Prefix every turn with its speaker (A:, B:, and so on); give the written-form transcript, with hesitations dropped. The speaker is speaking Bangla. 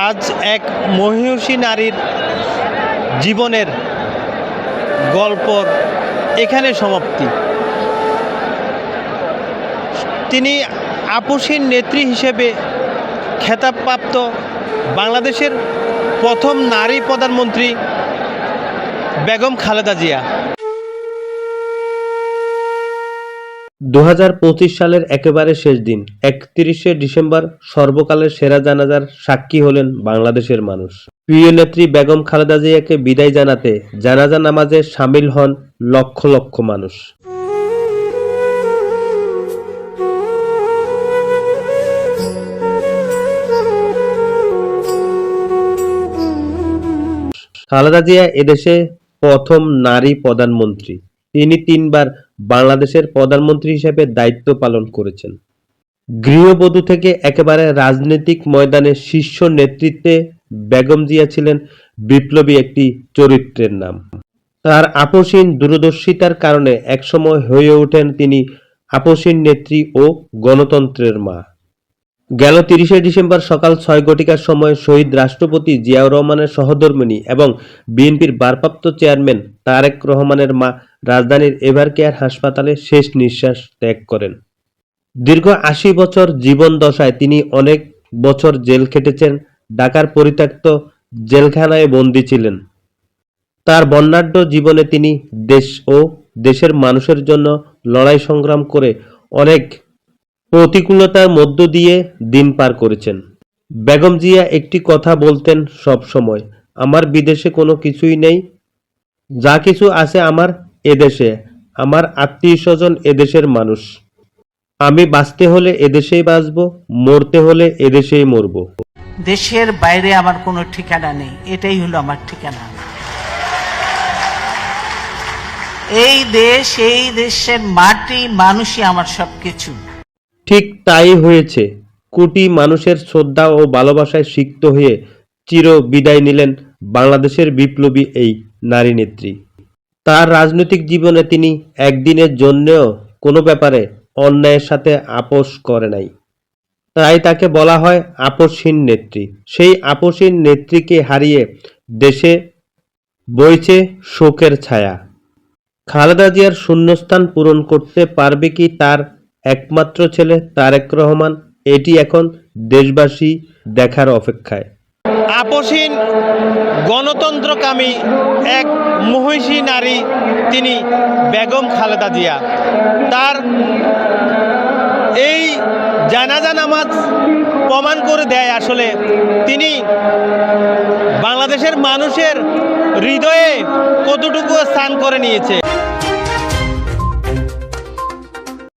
A: আজ এক মহিষী নারীর জীবনের গল্পর এখানে সমাপ্তি। তিনি আপসীর নেত্রী হিসেবে খেতাবপ্রাপ্ত বাংলাদেশের প্রথম নারী প্রধানমন্ত্রী বেগম খালেদা জিয়া।
B: 2025 সালের একেবারে শেষ দিন 31শে ডিসেম্বর সর্বকালের সেরা জানাজার সাক্ষী হলেন বাংলাদেশের মানুষ। প্রিয় নেত্রী বেগম খালেদা জিয়াকে বিদায় জানাতে জানাজা নামাজে শামিল হন লক্ষ লক্ষ মানুষ। খালেদা জিয়া এদেশে প্রথম নারী প্রধানমন্ত্রী। তিনি 3 বার বাংলাদেশের প্রধানমন্ত্রী হিসেবে দায়িত্ব পালন করেছেন। গৃহবধূ থেকে একেবারে রাজনৈতিক ময়দানে শীর্ষ নেতৃত্বে বেগম জিয়া ছিলেন বিপ্লবী একটি চরিত্রের নাম। তার আপসীন দূরদর্শিতার কারণে একসময় হয়ে ওঠেন তিনি আপসীন নেত্রী ও গণতন্ত্রের মা। গেল 30শে ডিসেম্বর সকাল 6 ঘটিকার সময় শহীদ রাষ্ট্রপতি জিয়াউর রহমানের সহধর্মিণী এবং বিএনপির ভারপ্রাপ্ত চেয়ারম্যান তারেক রহমানের মা রাজধানীর এভারকেয়ার হাসপাতালে শেষ নিঃশ্বাস ত্যাগ করেন। দীর্ঘ 80 বছর জীবন দশায় তিনি অনেক বছর জেল খেটেছেন, ঢাকার পরিত্যক্ত জেলখানায় বন্দী ছিলেন। তার বর্ণাঢ্য জীবনে তিনি দেশ ও দেশের মানুষের জন্য লড়াই সংগ্রাম করে অনেক প্রতিকূলতার মধ্য দিয়ে দিন পার করেছেন। বেগম জিয়া একটি কথা বলতেন সব সময়, আমার বিদেশে কোনো কিছুই নেই, যা কিছু আছে আমার এদেশে, আমার আত্মীয়স্বজন এদেশের মানুষ। আমি বাঁচতে হলে এদেশেই বাঁচবো, মরতে হলে এদেশেই মরব।
C: দেশের বাইরে আমার কোনো ঠিকানা নেই, এটাই হলো আমার ঠিকানা। এই দেশ, এই দেশের মাটি, মানুষই আমার সবকিছু।
B: ঠিক তাই হয়েছে। কোটি মানুষের শ্রদ্ধা ও ভালোবাসায় সিক্ত হয়ে চির বিদায় নিলেন বাংলাদেশের বিপ্লবী এই নারী নেত্রী। তার রাজনৈতিক জীবনে তিনি একদিনের জন্যও কোনো ব্যাপারে অন্যায়ের সাথে আপোষ করে নাই। তাই তাকে বলা হয় আপসহীন নেত্রী। সেই আপসহীন নেত্রীকে হারিয়ে দেশে বইছে শোকের ছায়া। খালেদা জিয়ার শূন্যস্থান পূরণ করতে পারবে কি তার একমাত্র ছেলে তারেক রহমান? এটি এখন দেশবাসী দেখার অপেক্ষায়।
A: আপসীন গণতন্ত্রকামী এক মহিষী নারী তিনি বেগম খালেদা জিয়া। তার এই জানাজা নামাজ প্রমাণ করে দেয় আসলে তিনি বাংলাদেশের মানুষের হৃদয়ে কতটুকু স্থান করে নিয়েছে।